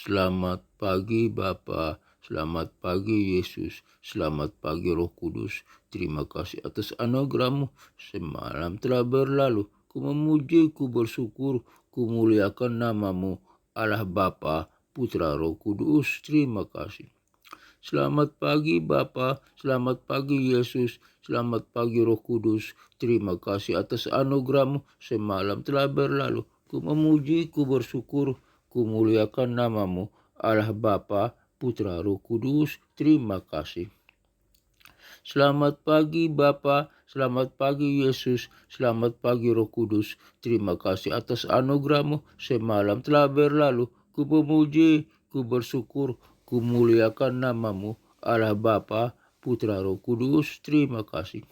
Selamat pagi Bapa, selamat pagi Yesus, selamat pagi Roh Kudus. Terima kasih atas anugerah-Mu. Semalam telah berlalu, ku memuji, ku bersyukur, ku muliakan nama-Mu. Allah Bapa, Putra, Roh Kudus, terima kasih. Selamat pagi Bapa, selamat pagi Yesus, selamat pagi Roh Kudus. Terima kasih atas anugerah-Mu. Semalam telah berlalu, ku memuji, ku bersyukur, ku muliakan nama-Mu. Allah Bapa, Putra, Roh Kudus, terima kasih. Selamat pagi Bapa, selamat pagi Yesus, selamat pagi Roh Kudus. Terima kasih atas anugerah-Mu. Semalam telah berlalu, ku memuji, ku bersyukur, ku muliakan nama-Mu. Allah Bapa, Putra, Roh Kudus, terima kasih.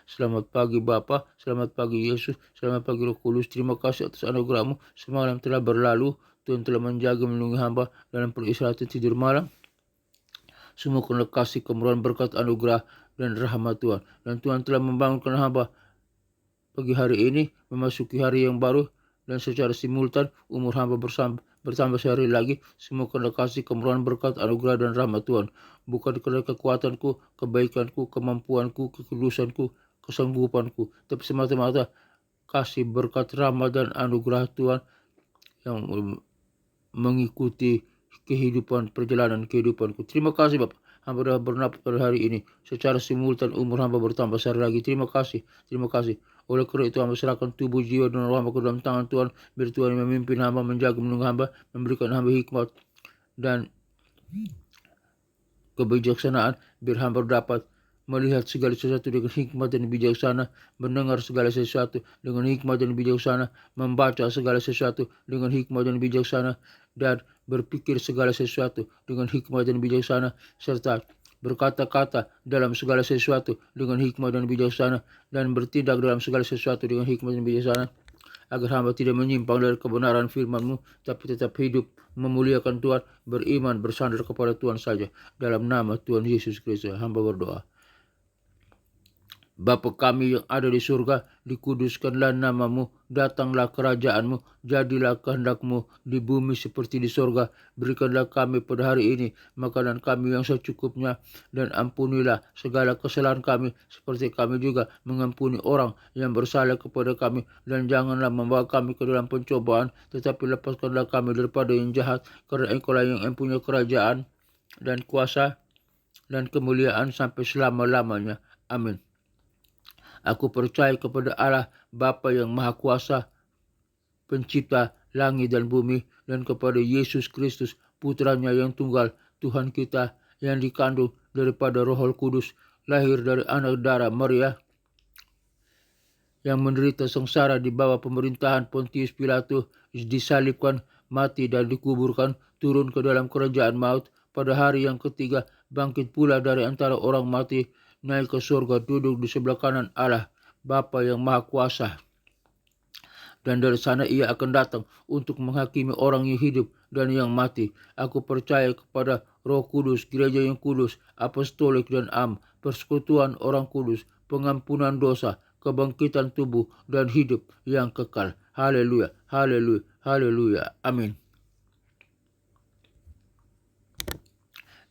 Selamat pagi Bapa, selamat pagi Yesus, selamat pagi Roh Kudus. Terima kasih atas anugerah-Mu. Semalam telah berlalu, Tuhan telah menjaga melindungi hamba dalam peristirahatan tidur malam. Semua karena kasih, kemurahan, berkat, anugerah, dan rahmat Tuhan. Dan Tuhan telah membangunkan hamba pagi hari ini, memasuki hari yang baru, dan secara simultan umur hamba bertambah sehari lagi. Semua karena kasih, kemurahan, berkat, anugerah, dan rahmat Tuhan. Bukan karena kekuatanku, kebaikanku, kemampuanku, kekudusanku, kesanggupanku, tapi semata-mata kasih, berkat, rahmat, dan anugerah Tuhan yang mengikuti kehidupan, perjalanan kehidupanku. Terima kasih Bapak. Hamba sudah bernapas pada hari ini. Secara simultan umur hamba bertambah sehari lagi. Terima kasih. Terima kasih. Oleh karena itu hamba serahkan tubuh, jiwa, dan roh hamba ke dalam tangan Tuhan. Biar Tuhan yang memimpin hamba, menjaga, melindungi hamba, memberikan hamba hikmat dan kebijaksanaan. Biar hamba dapat melihat segala sesuatu dengan hikmat dan bijaksana, mendengar segala sesuatu dengan hikmat dan bijaksana, membaca segala sesuatu dengan hikmat dan bijaksana, dan berpikir segala sesuatu dengan hikmat dan bijaksana, serta berkata-kata dalam segala sesuatu dengan hikmat dan bijaksana, dan bertindak dalam segala sesuatu dengan hikmat dan bijaksana, agar hamba tidak menyimpang dari kebenaran firman-Mu, tapi tetap hidup memuliakan Tuhan, beriman, bersandar kepada Tuhan saja. Dalam nama Tuhan Yesus Kristus hamba berdoa. Bapa kami yang ada di surga, dikuduskanlah nama-Mu, datanglah kerajaan-Mu, jadilah kehendak-Mu di bumi seperti di surga. Berikanlah kami pada hari ini makanan kami yang secukupnya, dan ampunilah segala kesalahan kami, seperti kami juga mengampuni orang yang bersalah kepada kami. Dan janganlah membawa kami ke dalam pencobaan, tetapi lepaskanlah kami daripada yang jahat, karena Engkau-lah yang mempunyai kerajaan dan kuasa dan kemuliaan sampai selama-lamanya. Amin. Aku percaya kepada Allah Bapa yang Maha Kuasa, pencipta langit dan bumi, dan kepada Yesus Kristus, putranya yang tunggal, Tuhan kita, yang dikandung daripada Roh Kudus, lahir dari anak darah Maria, yang menderita sengsara di bawah pemerintahan Pontius Pilatus, disalibkan, mati, dan dikuburkan, turun ke dalam kerajaan maut, pada hari yang ketiga bangkit pula dari antara orang mati, naik ke surga, duduk di sebelah kanan Allah Bapa yang Maha Kuasa. Dan dari sana ia akan datang untuk menghakimi orang yang hidup dan yang mati. Aku percaya kepada Roh Kudus, gereja yang kudus, apostolik dan persekutuan orang kudus, pengampunan dosa, kebangkitan tubuh, dan hidup yang kekal. Haleluya, haleluya, haleluya. Amin.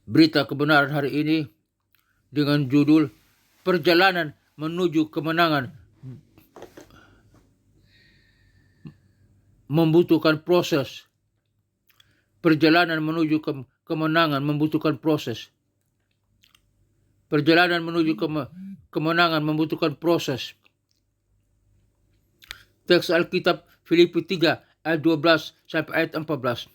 Berita kebenaran hari ini dengan judul Perjalanan Menuju Kemenangan membutuhkan proses. Perjalanan menuju kemenangan membutuhkan proses. Perjalanan menuju kemenangan membutuhkan proses. Teks Alkitab Filipi 3 ayat 12 sampai ayat 14.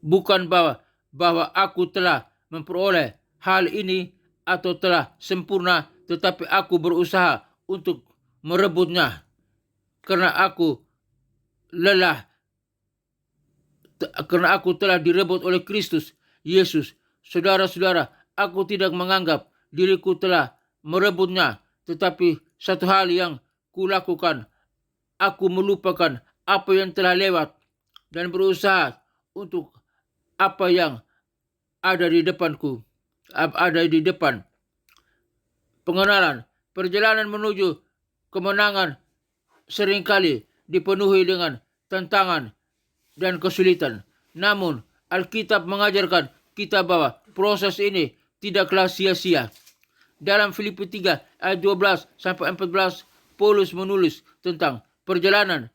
Bukan bahwa aku telah memperoleh hal ini atau telah sempurna, tetapi aku berusaha untuk merebutnya, karena aku lelah, karena aku telah direbut oleh Kristus Yesus. Saudara-saudara, aku tidak menganggap diriku telah merebutnya, tetapi satu hal yang kulakukan, aku melupakan apa yang telah lewat dan berusaha untuk apa yang ada di depanku, ada di depan. Pengenalan, perjalanan menuju kemenangan seringkali dipenuhi dengan tantangan dan kesulitan. Namun, Alkitab mengajarkan kita bahwa proses ini tidaklah sia-sia. Dalam Filipi 3 ayat 12 sampai 14, Paulus menulis tentang perjalanan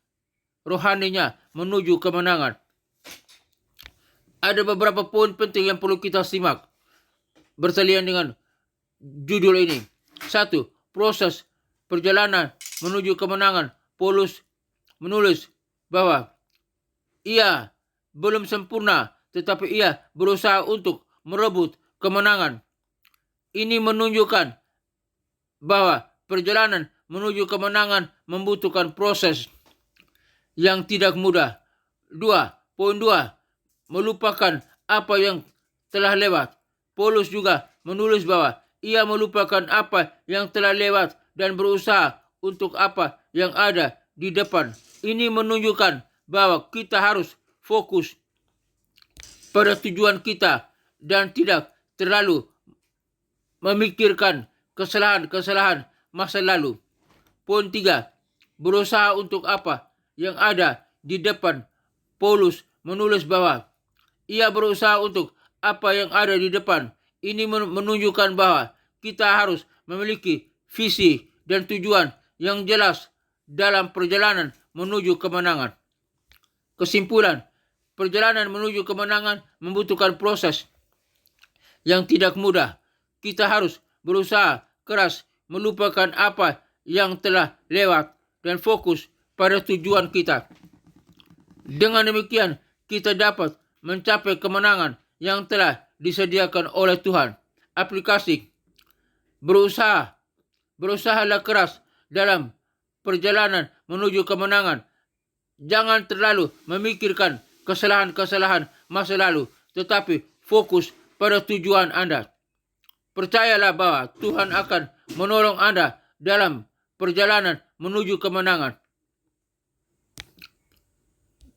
rohaninya menuju kemenangan. Ada beberapa poin penting yang perlu kita simak bersalian dengan judul ini. 1. Proses perjalanan menuju kemenangan. Paulus menulis bahwa ia belum sempurna, tetapi ia berusaha untuk merebut kemenangan. Ini menunjukkan bahwa perjalanan menuju kemenangan membutuhkan proses yang tidak mudah. Poin 2, melupakan apa yang telah lewat. Paulus juga menulis bahwa ia melupakan apa yang telah lewat dan berusaha untuk apa yang ada di depan. Ini menunjukkan bahwa kita harus fokus pada tujuan kita dan tidak terlalu memikirkan kesalahan-kesalahan masa lalu. Poin 3, berusaha untuk apa yang ada di depan. Paulus menulis bahwa ia berusaha untuk apa yang ada di depan. Ini menunjukkan bahwa kita harus memiliki visi dan tujuan yang jelas dalam perjalanan menuju kemenangan. Kesimpulan, perjalanan menuju kemenangan membutuhkan proses yang tidak mudah. Kita harus berusaha keras melupakan apa yang telah lewat dan fokus pada tujuan kita. Dengan demikian, kita dapat mencapai kemenangan yang telah disediakan oleh Tuhan. Aplikasi, berusahalah keras dalam perjalanan menuju kemenangan. Jangan terlalu memikirkan kesalahan-kesalahan masa lalu, tetapi fokus pada tujuan Anda. Percayalah bahwa Tuhan akan menolong Anda dalam perjalanan menuju kemenangan.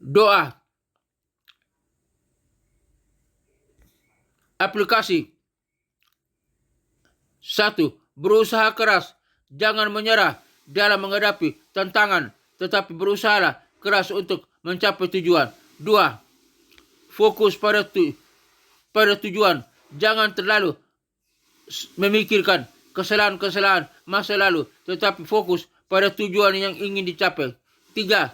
Doa. Aplikasi. 1. Berusaha keras. Jangan menyerah dalam menghadapi tantangan, tetapi berusahalah keras untuk mencapai tujuan. 2. Fokus pada tujuan. Jangan terlalu memikirkan kesalahan-kesalahan masa lalu, tetapi fokus pada tujuan yang ingin dicapai. 3.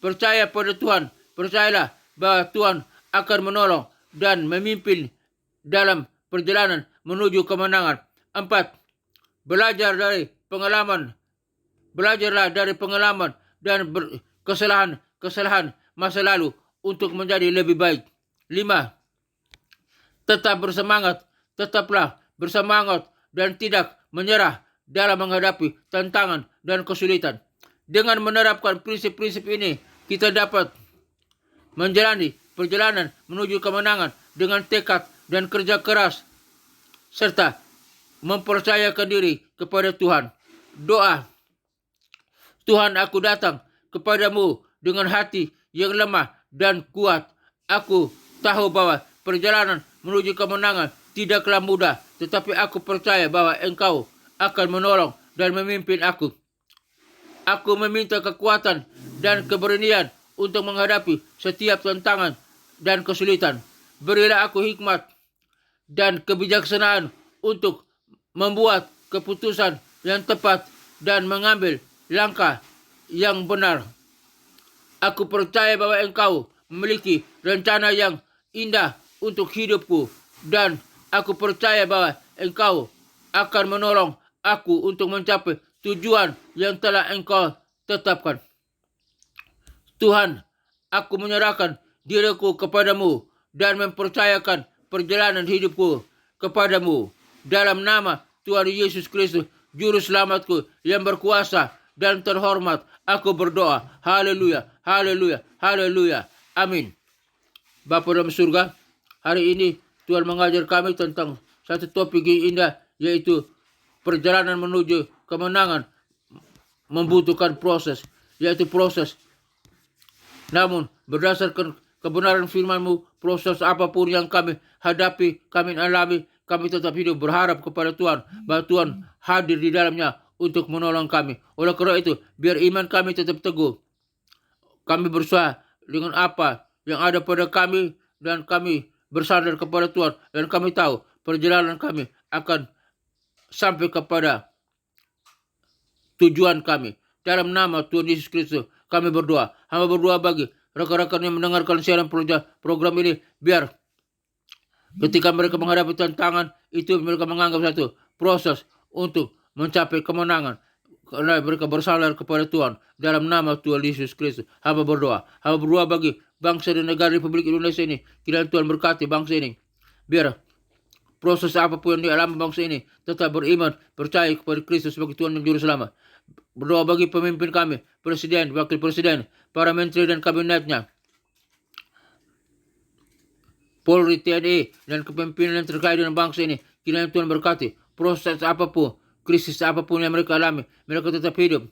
Percaya pada Tuhan. Percayalah bahwa Tuhan akan menolong dan memimpin dalam perjalanan menuju kemenangan. 4. Belajarlah dari pengalaman dan kesalahan masa lalu untuk menjadi lebih baik. 5. Tetaplah bersemangat dan tidak menyerah dalam menghadapi tantangan dan kesulitan. Dengan menerapkan prinsip-prinsip ini, kita dapat menjalani perjalanan menuju kemenangan dengan tekad dan kerja keras, serta mempercayakan diri kepada Tuhan. Doa. Tuhan, aku datang kepadamu dengan hati yang lemah dan kuat. Aku tahu bahwa perjalanan menuju kemenangan tidaklah mudah, tetapi aku percaya bahwa Engkau akan menolong dan memimpin aku. Aku meminta kekuatan dan keberanian untuk menghadapi setiap tantangan dan kesulitan. Berilah aku hikmat dan kebijaksanaan untuk membuat keputusan yang tepat dan mengambil langkah yang benar. Aku percaya bahwa Engkau memiliki rencana yang indah untuk hidupku, dan aku percaya bahwa Engkau akan menolong aku untuk mencapai tujuan yang telah Engkau tetapkan. Tuhan, aku menyerahkan diriku kepadamu dan mempercayakan perjalanan hidupku kepadamu. Dalam nama Tuhan Yesus Kristus, Juru Selamatku yang berkuasa dan terhormat, aku berdoa. Haleluya, haleluya, haleluya. Amin. Bapa dalam surga, hari ini Tuhan mengajar kami tentang satu topik yang indah, yaitu perjalanan menuju kemenangan membutuhkan proses, yaitu proses. Namun berdasarkan kebenaran firman-Mu, proses apapun yang kami hadapi, kami alami, kami tetap hidup berharap kepada Tuhan, bahwa Tuhan hadir di dalamnya untuk menolong kami. Oleh karena itu, biar iman kami tetap teguh. Kami berusaha dengan apa yang ada pada kami dan kami bersandar kepada Tuhan, dan kami tahu perjalanan kami akan sampai kepada tujuan kami. Dalam nama Tuhan Yesus Kristus kami berdoa. Hamba berdoa bagi rekan-rekan yang mendengarkan siaran program ini, biar ketika mereka menghadapi tantangan itu mereka menganggap satu proses untuk mencapai kemenangan, karena mereka bersandar kepada Tuhan. Dalam nama Tuhan Yesus Kristus hamba berdoa. Hamba berdoa bagi bangsa dan negara Republik Indonesia ini. Kiranya Tuhan berkati bangsa ini, biar proses apapun yang dialami bangsa ini tetap beriman, percaya kepada Kristus sebagai Tuhan dan Juru Selamat. Berdoa bagi pemimpin kami, presiden, wakil presiden, para menteri dan kabinetnya, Polri, TNI, dan kepemimpinan yang terkait dengan bangsa ini. Kiranya Tuhan berkati proses apapun, krisis apapun yang mereka alami, mereka tetap hidup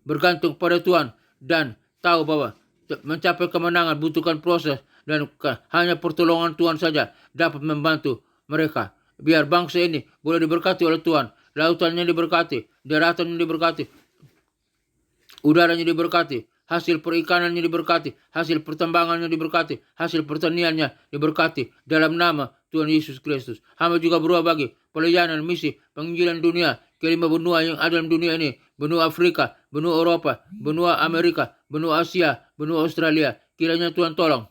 bergantung pada Tuhan dan tahu bahwa mencapai kemenangan butuhkan proses, dan hanya pertolongan Tuhan saja dapat membantu mereka. Biar bangsa ini boleh diberkati oleh Tuhan, lautannya diberkati, daratannya diberkati, udaranya diberkati, hasil perikanannya diberkati, hasil pertambangannya diberkati, hasil pertaniannya diberkati. Dalam nama Tuhan Yesus Kristus hamba juga berdoa bagi pelayanan misi penginjilan dunia ke 5 benua yang ada dalam dunia ini, benua Afrika, benua Eropa, benua Amerika, benua Asia, benua Australia. Kiranya Tuhan tolong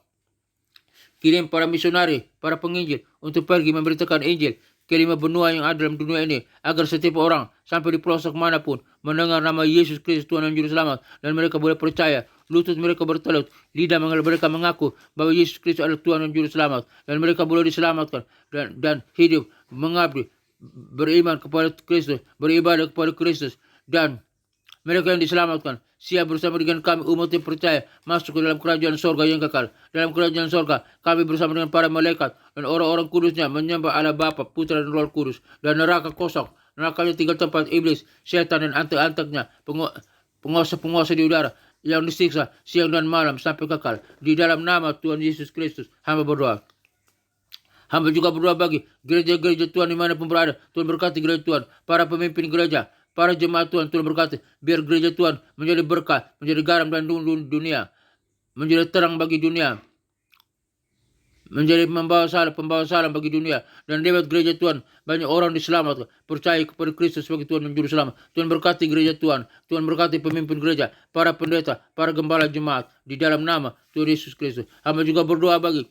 kirim para misionari, para penginjil untuk pergi memberitakan Injil ke 5 benua yang ada dalam dunia ini, agar setiap orang sampai di pelosok manapun mendengar nama Yesus Kristus Tuhan dan Juru Selamat, dan mereka boleh percaya, lutut mereka bertelut, lidah mereka mengaku bahwa Yesus Kristus adalah Tuhan dan Juru Selamat, dan mereka boleh diselamatkan dan hidup mengabdi, beriman kepada Kristus, beribadah kepada Kristus, dan mereka yang diselamatkan siap bersama dengan kami umat yang percaya masuk ke dalam kerajaan sorga yang kekal. Dalam kerajaan sorga kami bersama dengan para malaikat dan orang-orang kudusnya menyembah Allah Bapa, Putra dan Roh Kudus. Dan neraka kosong, nerakanya tinggal tempat iblis, setan dan antek-anteknya, penguasa-penguasa di udara yang disiksa siang dan malam sampai kekal. Di dalam nama Tuhan Yesus Kristus hamba berdoa. Hamba juga berdoa bagi gereja-gereja Tuhan dimanapun berada. Tuhan berkati gereja Tuhan, para pemimpin gereja, para jemaat Tuhan. Tuhan berkati biar gereja Tuhan menjadi berkah, menjadi garam dan dunia, menjadi terang bagi dunia, menjadi pembawa salam bagi dunia. Dan lewat gereja Tuhan banyak orang diselamatkan, percaya kepada Kristus sebagai Tuhan dan Juru Selamat. Tuhan berkati gereja Tuhan, Tuhan berkati pemimpin gereja, para pendeta, para gembala jemaat. Di dalam nama Tuhan Yesus Kristus hamba juga berdoa bagi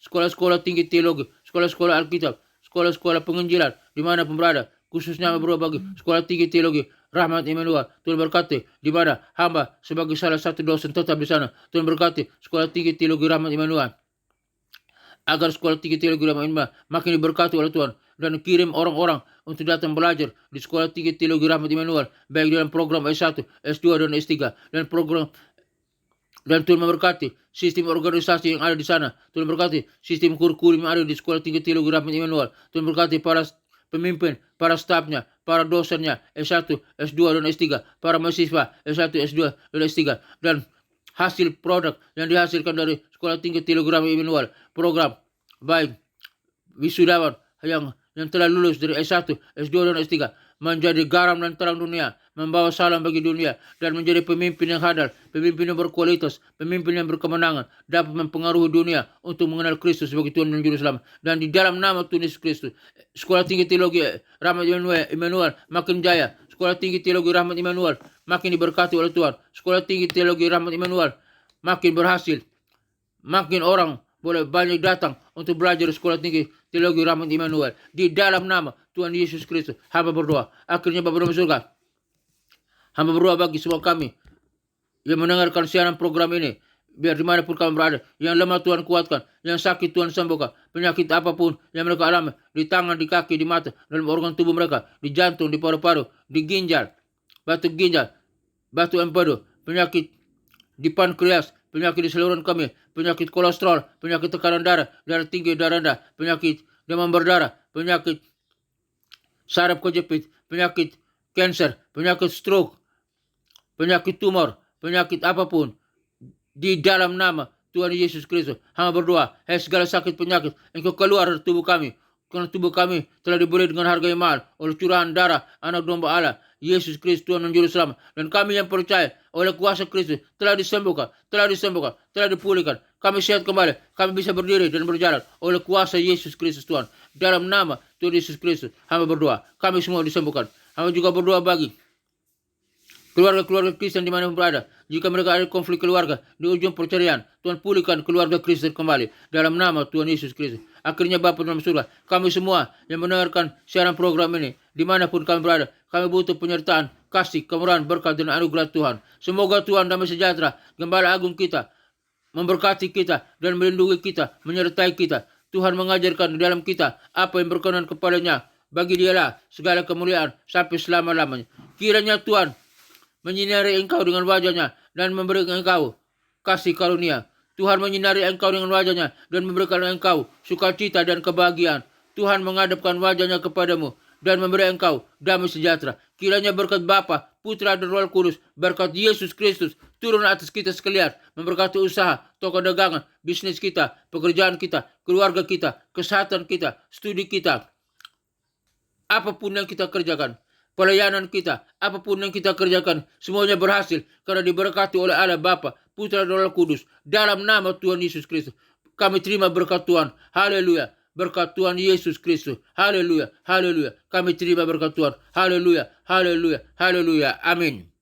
sekolah-sekolah tinggi teologi, sekolah-sekolah Alkitab, sekolah-sekolah penginjilan dimanapun berada, khususnya berdoa bagi sekolah tinggi teologi Rahmat Immanuel. Tuhan berkati di mana hamba sebagai salah satu dosen tetap di sana. Tuhan berkati sekolah tinggi teologi Rahmat Immanuel, agar sekolah tinggi teologi Rahmat Immanuel makin diberkati oleh Tuhan, dan kirim orang-orang untuk datang belajar di sekolah tinggi teologi Rahmat Immanuel, baik dalam program S1, S2 dan S3, dan program. Dan Tuhan memberkati sistem organisasi yang ada di sana. Tuhan berkati sistem kurikulum yang ada di sekolah tinggi teologi Rahmat Immanuel. Tuhan berkati para pemimpin, para stafnya, para dosennya S1, S2 dan S3, para mahasiswa S1, S2 dan S3, dan hasil produk yang dihasilkan dari sekolah tinggi teologi Rahmat Immanuel, program baik wisudawan yang telah lulus dari S1, S2 dan S3, menjadi garam dan terang dunia, membawa salam bagi dunia, dan menjadi pemimpin yang handal, pemimpin yang berkualitas, pemimpin yang berkemenangan, dapat mempengaruhi dunia untuk mengenal Kristus sebagai Tuhan dan Juru Selamat. Dan di dalam nama Tuhan Yesus Kristus, sekolah tinggi teologi Rahmat Immanuel makin jaya, sekolah tinggi teologi Rahmat Immanuel makin diberkati oleh Tuhan, sekolah tinggi teologi Rahmat Immanuel makin berhasil, makin orang boleh banyak datang untuk belajar di sekolah tinggi teologi Rahmat Immanuel. Di dalam nama Tuhan Yesus Kristus hamba berdoa. Akhirnya Bapa dalam surga, hamba berdoa bagi semua kami yang mendengarkan siaran program ini, biar dimanapun kami berada, yang lemah Tuhan kuatkan, yang sakit Tuhan sembuhkan, penyakit apapun yang mereka alami, di tangan, di kaki, di mata, dalam organ tubuh mereka, di jantung, di paru-paru, di ginjal, batu empedu, penyakit di pankreas, penyakit di saluran kemih, penyakit kolesterol, penyakit tekanan darah, darah tinggi, darah rendah, penyakit demam berdarah, penyakit saraf kejepit, penyakit kanker, penyakit stroke, penyakit tumor, penyakit apapun. Di dalam nama Tuhan Yesus Kristus hamba berdoa, segala sakit penyakit engkau keluar dari tubuh kami, karena tubuh kami telah dibeli dengan harga yang mahal oleh curahan darah anak domba Allah Yesus Kristus Tuhan dan Juru Selamat. Dan kami yang percaya oleh kuasa Kristus telah disembuhkan, telah dipulihkan. kami sehat kembali, kami bisa berdiri dan berjalan oleh kuasa Yesus Kristus Tuhan. Dalam nama Tuhan Yesus Kristus, hamba berdoa, kami semua disembuhkan. Hamba juga berdoa bagi keluarga-keluarga Kristen di mana berada. Jika mereka ada konflik keluarga di ujung perceraian, Tuhan pulihkan keluarga Kristen kembali. Dalam nama Tuhan Yesus Kristus. Akhirnya Bapa dalam surga, kami semua yang mendengarkan siaran program ini, dimanapun kami berada, kami butuh penyertaan, kasih, kemurahan, berkat, dan anugerah Tuhan. Semoga Tuhan damai sejahtera, Gembala Agung kita, memberkati kita dan melindungi kita, menyertai kita. Tuhan mengajarkan di dalam kita apa yang berkenan kepadanya. Bagi dialah segala kemuliaan sampai selama-lamanya. Kiranya Tuhan menyinari engkau dengan wajahnya dan memberikan engkau kasih karunia. Tuhan menyinari engkau dengan wajahnya dan memberikan engkau sukacita dan kebahagiaan. Tuhan menghadapkan wajahnya kepadamu dan memberi engkau damai sejahtera. Kiranya berkat Bapa, Putra, dan Roh Kudus, berkat Yesus Kristus turun atas kita sekalian, memberkati usaha, toko dagangan, bisnis kita, pekerjaan kita, keluarga kita, kesehatan kita, studi kita, apapun yang kita kerjakan, pelayanan kita, apapun yang kita kerjakan, semuanya berhasil karena diberkati oleh Allah Bapa, Putra, dan Roh Kudus. Dalam nama Tuhan Yesus Kristus, kami terima berkat Tuhan. Haleluya. Berkat Tuhan Yesus Kristus. Haleluya. Haleluya. Kami terima berkat Tuhan. Haleluya. Haleluya. Haleluya. Amin.